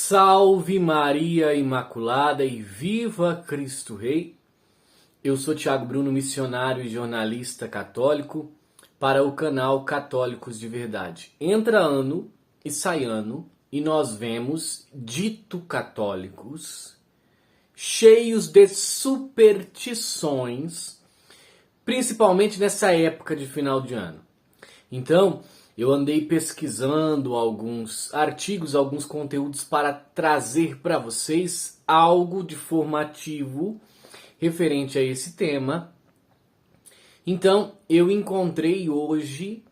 Salve Maria Imaculada e viva Cristo Rei! Eu sou Thiago Bruno, missionário e jornalista católico para o canal Católicos de Verdade. Entra ano e sai ano e nós vemos dito católicos cheios de superstições, principalmente nessa época de final de ano. Então, eu andei pesquisando alguns artigos, alguns conteúdos para trazer para vocês algo de formativo referente a esse tema. Então, eu encontrei hoje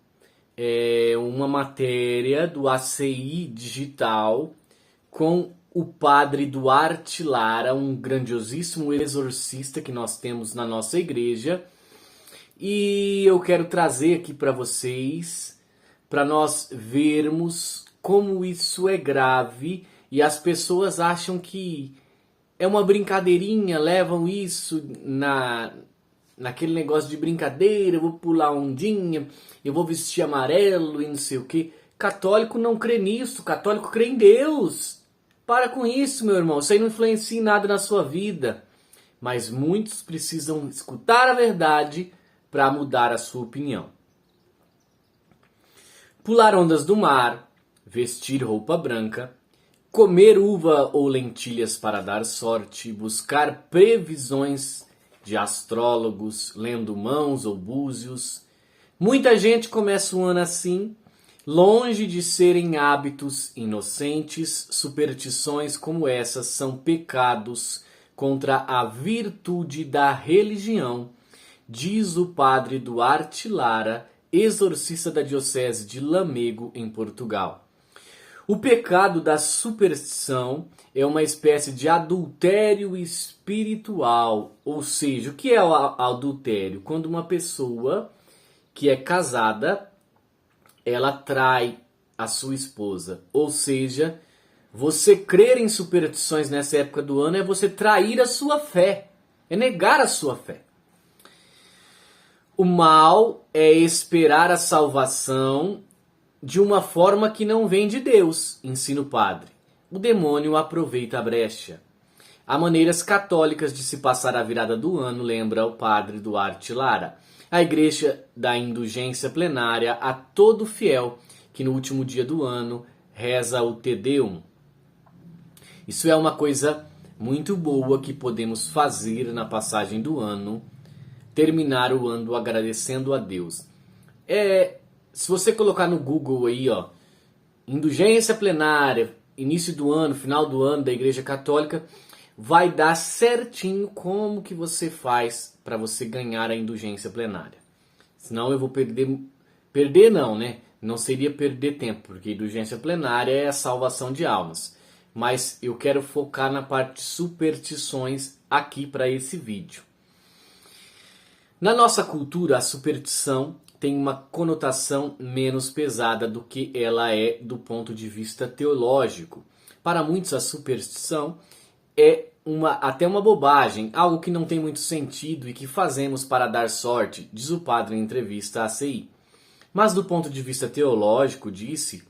uma matéria do ACI Digital com o padre Duarte Lara, um grandiosíssimo exorcista que nós temos na nossa igreja. E eu quero trazer aqui para vocês, para nós vermos como isso é grave e as pessoas acham que é uma brincadeirinha, levam isso naquele negócio de brincadeira, eu vou pular ondinha, eu vou vestir amarelo e não sei o que. Católico não crê nisso, católico crê em Deus. Para com isso, meu irmão, isso aí não influencia em nada na sua vida. Mas muitos precisam escutar a verdade para mudar a sua opinião. Pular ondas do mar, vestir roupa branca, comer uva ou lentilhas para dar sorte, buscar previsões de astrólogos, lendo mãos ou búzios. Muita gente começa o ano assim, longe de serem hábitos inocentes. Superstições como essas são pecados contra a virtude da religião, diz o padre Duarte Lara, exorcista da diocese de Lamego, em Portugal. O pecado da superstição é uma espécie de adultério espiritual. Ou seja, o que é o adultério? Quando uma pessoa que é casada, ela trai a sua esposa. Ou seja, você crer em superstições nessa época do ano é você trair a sua fé, é negar a sua fé. O mal é esperar a salvação de uma forma que não vem de Deus, ensina o padre. O demônio aproveita a brecha. Há maneiras católicas de se passar a virada do ano, lembra o padre Duarte Lara. A igreja dá indulgência plenária a todo fiel que no último dia do ano reza o Te Deum. Isso é uma coisa muito boa que podemos fazer na passagem do ano, terminar o ano agradecendo a Deus. Se você colocar no Google aí, ó, indulgência plenária, início do ano, final do ano da Igreja Católica, vai dar certinho como que você faz para você ganhar a indulgência plenária. Senão eu vou perder não, né? Não seria perder tempo, porque indulgência plenária é a salvação de almas. Mas eu quero focar na parte de superstições aqui para esse vídeo. Na nossa cultura, a superstição tem uma conotação menos pesada do que ela é do ponto de vista teológico. Para muitos, a superstição é até uma bobagem, algo que não tem muito sentido e que fazemos para dar sorte, diz o padre em entrevista à ACI. Mas do ponto de vista teológico, disse,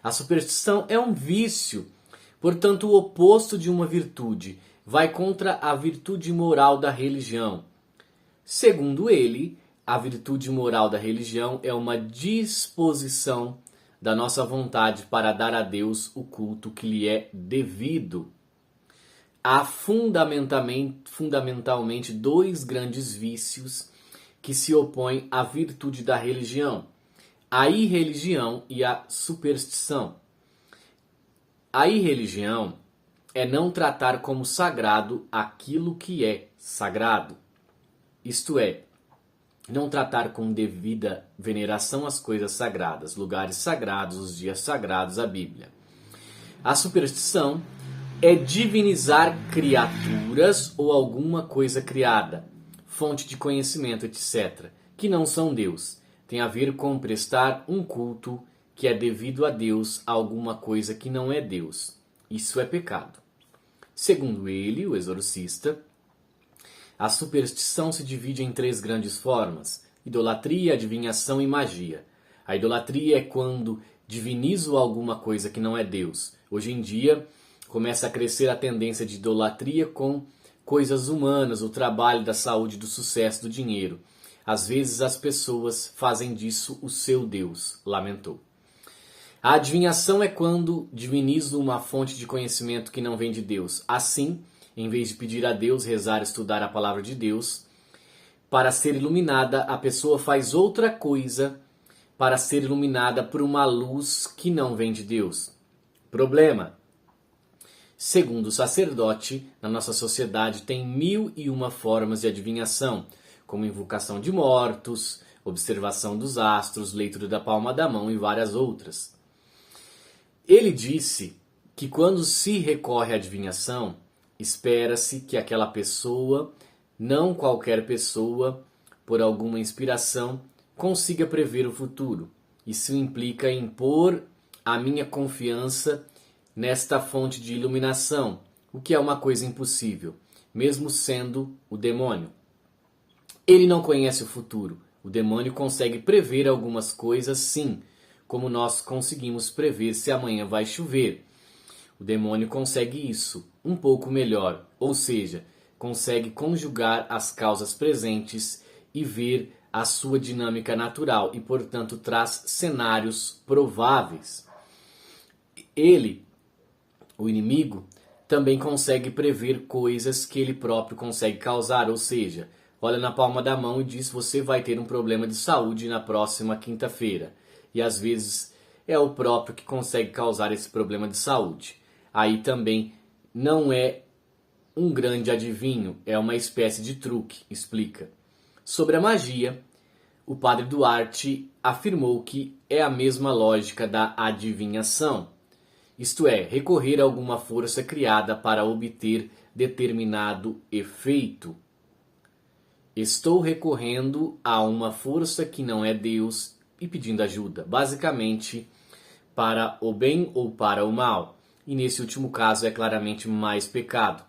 a superstição é um vício, portanto o oposto de uma virtude, vai contra a virtude moral da religião. Segundo ele, a virtude moral da religião é uma disposição da nossa vontade para dar a Deus o culto que lhe é devido. Há fundamentalmente dois grandes vícios que se opõem à virtude da religião: a irreligião e a superstição. A irreligião é não tratar como sagrado aquilo que é sagrado. Isto é, não tratar com devida veneração as coisas sagradas, lugares sagrados, os dias sagrados, a Bíblia. A superstição é divinizar criaturas ou alguma coisa criada, fonte de conhecimento, etc., que não são Deus. Tem a ver com prestar um culto que é devido a Deus a alguma coisa que não é Deus. Isso é pecado. Segundo ele, o exorcista, a superstição se divide em três grandes formas: idolatria, adivinhação e magia. A idolatria é quando divinizo alguma coisa que não é Deus. Hoje em dia começa a crescer a tendência de idolatria com coisas humanas, o trabalho, da saúde, do sucesso, do dinheiro. Às vezes as pessoas fazem disso o seu Deus, lamentou. A adivinhação é quando divinizo uma fonte de conhecimento que não vem de Deus. Assim, em vez de pedir a Deus, rezar, estudar a palavra de Deus, para ser iluminada, a pessoa faz outra coisa para ser iluminada por uma luz que não vem de Deus. Problema. Segundo o sacerdote, na nossa sociedade tem 1001 formas de adivinhação, como invocação de mortos, observação dos astros, leitura da palma da mão e várias outras. Ele disse que quando se recorre à adivinhação, espera-se que aquela pessoa, não qualquer pessoa, por alguma inspiração, consiga prever o futuro. Isso implica em pôr a minha confiança nesta fonte de iluminação, o que é uma coisa impossível, mesmo sendo o demônio. Ele não conhece o futuro. O demônio consegue prever algumas coisas, sim, como nós conseguimos prever se amanhã vai chover. O demônio consegue isso um pouco melhor, ou seja, consegue conjugar as causas presentes e ver a sua dinâmica natural e, portanto, traz cenários prováveis. Ele, o inimigo, também consegue prever coisas que ele próprio consegue causar, ou seja, olha na palma da mão e diz: você vai ter um problema de saúde na próxima quinta-feira. E às vezes é o próprio que consegue causar esse problema de saúde. Aí também não é um grande adivinho, é uma espécie de truque, explica. Sobre a magia, o padre Duarte afirmou que é a mesma lógica da adivinhação. Isto é, recorrer a alguma força criada para obter determinado efeito. Estou recorrendo a uma força que não é Deus e pedindo ajuda, basicamente para o bem ou para o mal. E nesse último caso é claramente mais pecado.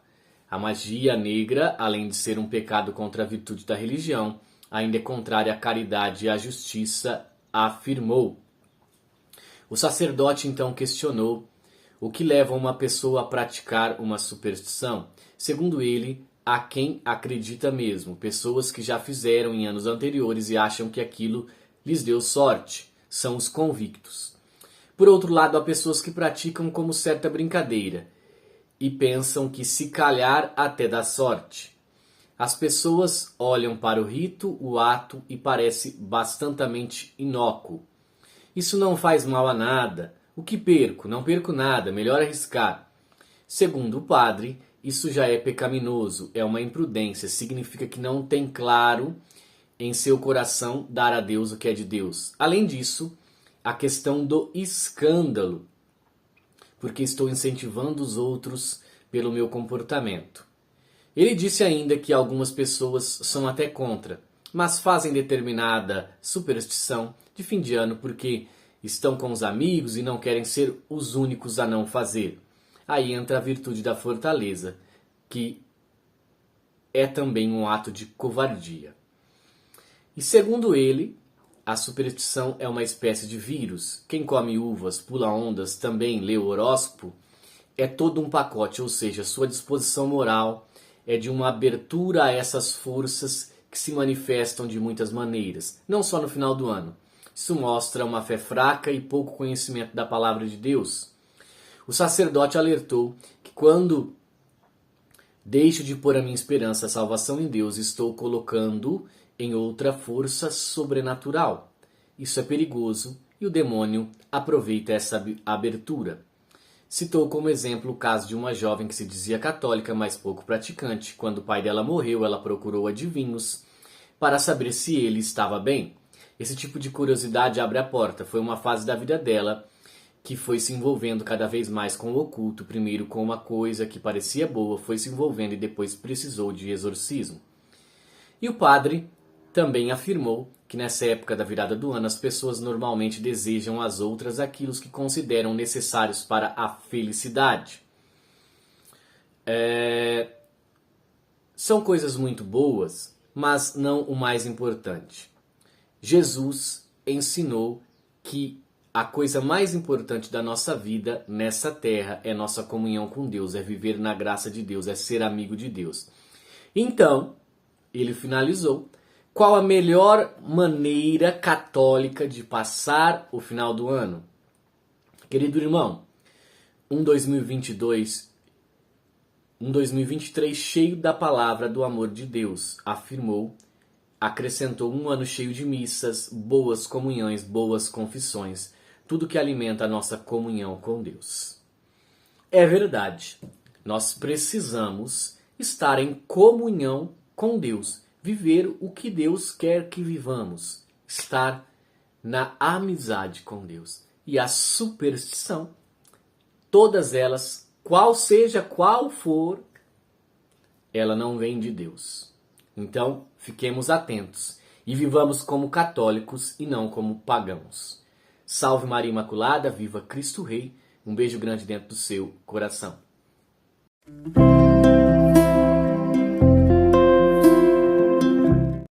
A magia negra, além de ser um pecado contra a virtude da religião, ainda é contrária à caridade e à justiça, afirmou. O sacerdote então questionou o que leva uma pessoa a praticar uma superstição. Segundo ele, há quem acredita mesmo, pessoas que já fizeram em anos anteriores e acham que aquilo lhes deu sorte, são os convictos. Por outro lado, há pessoas que praticam como certa brincadeira e pensam que se calhar até dá sorte. As pessoas olham para o rito, o ato e parece bastante inócuo. Isso não faz mal a nada. O que perco? Não perco nada, melhor arriscar. Segundo o padre, isso já é pecaminoso, é uma imprudência, significa que não tem claro em seu coração dar a Deus o que é de Deus. Além disso, a questão do escândalo, porque estou incentivando os outros pelo meu comportamento. Ele disse ainda que algumas pessoas são até contra, mas fazem determinada superstição de fim de ano porque estão com os amigos e não querem ser os únicos a não fazer. Aí entra a virtude da fortaleza, que é também um ato de covardia. E segundo ele, a superstição é uma espécie de vírus. Quem come uvas, pula ondas, também lê o horóscopo, é todo um pacote, ou seja, sua disposição moral é de uma abertura a essas forças que se manifestam de muitas maneiras, não só no final do ano. Isso mostra uma fé fraca e pouco conhecimento da palavra de Deus. O sacerdote alertou que quando deixo de pôr a minha esperança, a salvação em Deus, estou colocando em outra força sobrenatural. Isso é perigoso e o demônio aproveita essa abertura. Citou como exemplo o caso de uma jovem que se dizia católica, mas pouco praticante. Quando o pai dela morreu, ela procurou adivinhos para saber se ele estava bem. Esse tipo de curiosidade abre a porta. Foi uma fase da vida dela que foi se envolvendo cada vez mais com o oculto. Primeiro com uma coisa que parecia boa, foi se envolvendo e depois precisou de exorcismo. E o padre também afirmou que nessa época da virada do ano as pessoas normalmente desejam às outras aquilo que consideram necessários para a felicidade. São coisas muito boas, mas não o mais importante. Jesus ensinou que a coisa mais importante da nossa vida nessa terra é nossa comunhão com Deus, é viver na graça de Deus, é ser amigo de Deus. Então, ele finalizou. Qual a melhor maneira católica de passar o final do ano? Querido irmão, um 2023 cheio da palavra do amor de Deus, afirmou, acrescentou um ano cheio de missas, boas comunhões, boas confissões, tudo que alimenta a nossa comunhão com Deus. É verdade, nós precisamos estar em comunhão com Deus, viver o que Deus quer que vivamos, estar na amizade com Deus. E a superstição, todas elas, qual for, ela não vem de Deus. Então, fiquemos atentos e vivamos como católicos e não como pagãos. Salve Maria Imaculada, viva Cristo Rei. Um beijo grande dentro do seu coração.